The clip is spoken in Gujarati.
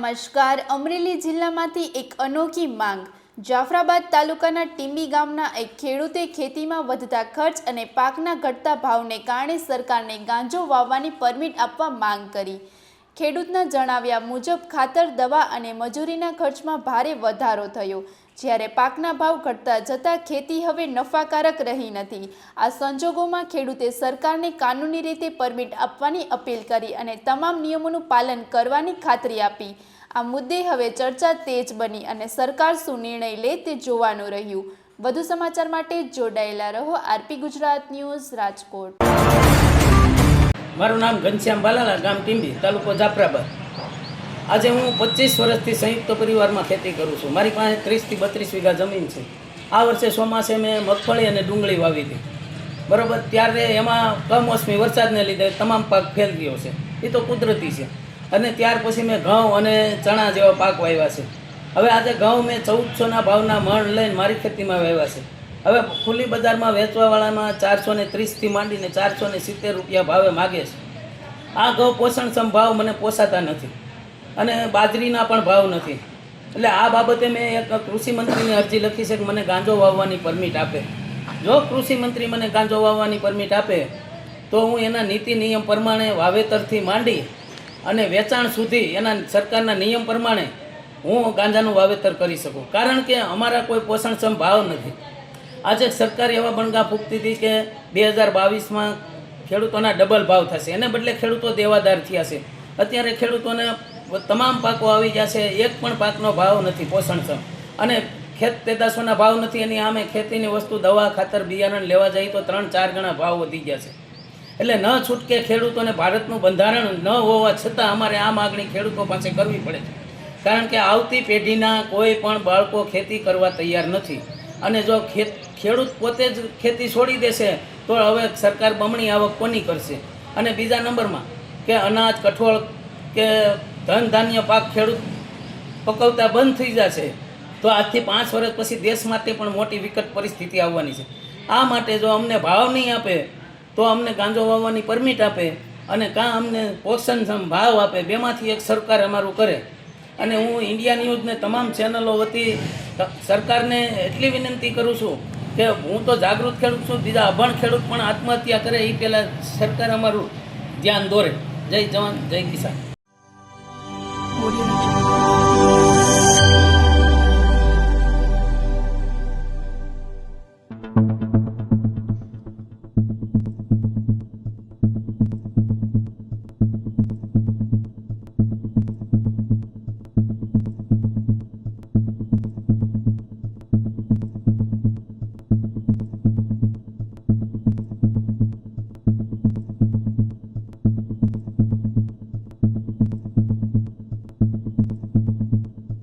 નમસ્કાર। અમરેલી જિલ્લામાંથી એક અનોખી માંગ। જાફરાબાદ તાલુકાના ટીંબી ગામના એક ખેડૂતે ખેતીમાં વધતા ખર્ચ અને પાકના ઘટતા ભાવને કારણે સરકારને ગાંજો વાવવાની પરમિટ આપવા માંગ કરી। ખેડૂતના જણાવ્યા મુજબ ખાતર, દવા અને મજૂરીના ખર્ચમાં ભારે વધારો થયો, જ્યારે પાકના ભાવ ઘટતા જતાં ખેતી હવે નફાકારક રહી નથી। આ સંજોગોમાં ખેડૂતે સરકારને કાનૂની રીતે પરમિટ આપવાની અપીલ કરી અને તમામ નિયમોનું પાલન કરવાની ખાતરી આપી। આ મુદ્દે હવે ચર્ચા તેજ બની અને સરકાર શું નિર્ણય લે તે જોવાનું રહ્યું। વધુ સમાચાર માટે જોડાયેલા રહો આરપી ગુજરાત ન્યૂઝ, રાજકોટ। મારું નામ ઘનશ્યામ બાલાલા, ગામ ટીંબી, તાલુકો જાફરાબાદ। આજે હું 25 વર્ષથી સંયુક્ત પરિવારમાં ખેતી કરું છું। મારી પાસે 30 થી 32 વીઘા જમીન છે। આ વર્ષે ચોમાસે મેં મગફળી અને ડુંગળી વાવી હતી, બરાબર। ત્યારે એમાં કમોસમી વરસાદને લીધે તમામ પાક ફેલ ગયો છે, એ તો કુદરતી છે। અને ત્યાર પછી મેં ઘઉં અને ચણા જેવા પાક વાવ્યા છે। હવે આજે ઘઉં મેં 1400ના ભાવના મણ લઈને મારી ખેતીમાં વાવ્યા છે। હવે ખુલ્લી બજારમાં વેચવાવાળામાં 430થી માંડીને 470 રૂપિયા ભાવે માગે છે। આ ઘઉં પોષણક્ષમ ભાવ મને પોસાતા નથી અને બાજરીના પણ ભાવ નથી। એટલે આ બાબતે મેં એક કૃષિ મંત્રીને અરજી લખી છે કે મને ગાંજો વાવવાની પરમિટ આપે। જો કૃષિ મંત્રી મને ગાંજો વાવવાની પરમિટ આપે તો હું એના નીતિ નિયમ પ્રમાણે વાવેતરથી માંડી અને વેચાણ સુધી એના સરકારના નિયમ પ્રમાણે હું ગાંજાનું વાવેતર કરી શકું, કારણ કે અમારા કોઈ પોષણક્ષમ ભાવ નથી। આજે સરકાર એવા બણગા ફૂંકતી હતી કે 2022માં ખેડૂતોના ડબલ ભાવ થશે, એને બદલે ખેડૂતો દેવાદાર થયા છે। અત્યારે ખેડૂતોને તમામ પાકો આવી ગયા છે, એક પણ પાકનો ભાવ નથી પોષણક્ષમ અને ખેત પેદાશોના ભાવ નથી। એની સામે ખેતીની વસ્તુ, દવા, ખાતર, બિયારણ લેવા જાય તો 3-4 ગણા ભાવ વધી ગયા છે। એટલે ન છૂટકે ખેડૂતોને ભારતનું બંધારણ ન હોવા છતાં અમારે આ માગણી ખેડૂતો પાસે કરવી પડે છે, કારણ કે આવતી પેઢીના કોઈ પણ બાળકો ખેતી કરવા તૈયાર નથી। અને જો ખેડૂત પોતે જ ખેતી છોડી દેશે તો હવે સરકાર બમણી આવક કોની કરશે? અને બીજા નંબરમાં કે અનાજ, કઠોળ કે ધન ધાન્ય પાક ખેડૂત પકવતા બંધ થઈ જશે તો આજથી 5 વર્ષ પછી દેશ માટે પણ મોટી વિકટ પરિસ્થિતિ આવવાની છે। આ માટે જો અમને ભાવ નહીં આપે તો અમને ગાંજો વાવવાની પરમિટ આપે અને કાં અમને પોષણક્ષમ ભાવ આપે, બેમાંથી એક સરકાર અમારું કરે। અને હું ઇન્ડિયા ન્યૂઝને તમામ ચેનલો વતી સરકારને એટલી વિનંતી કરું છું કે હું તો જાગૃત ખેડૂત છું, બીજા અભણ ખેડૂત પણ આત્મહત્યા કરે એ પહેલાં સરકાર અમારું ધ્યાન દોરે। જય જવાન, જય કિસાન।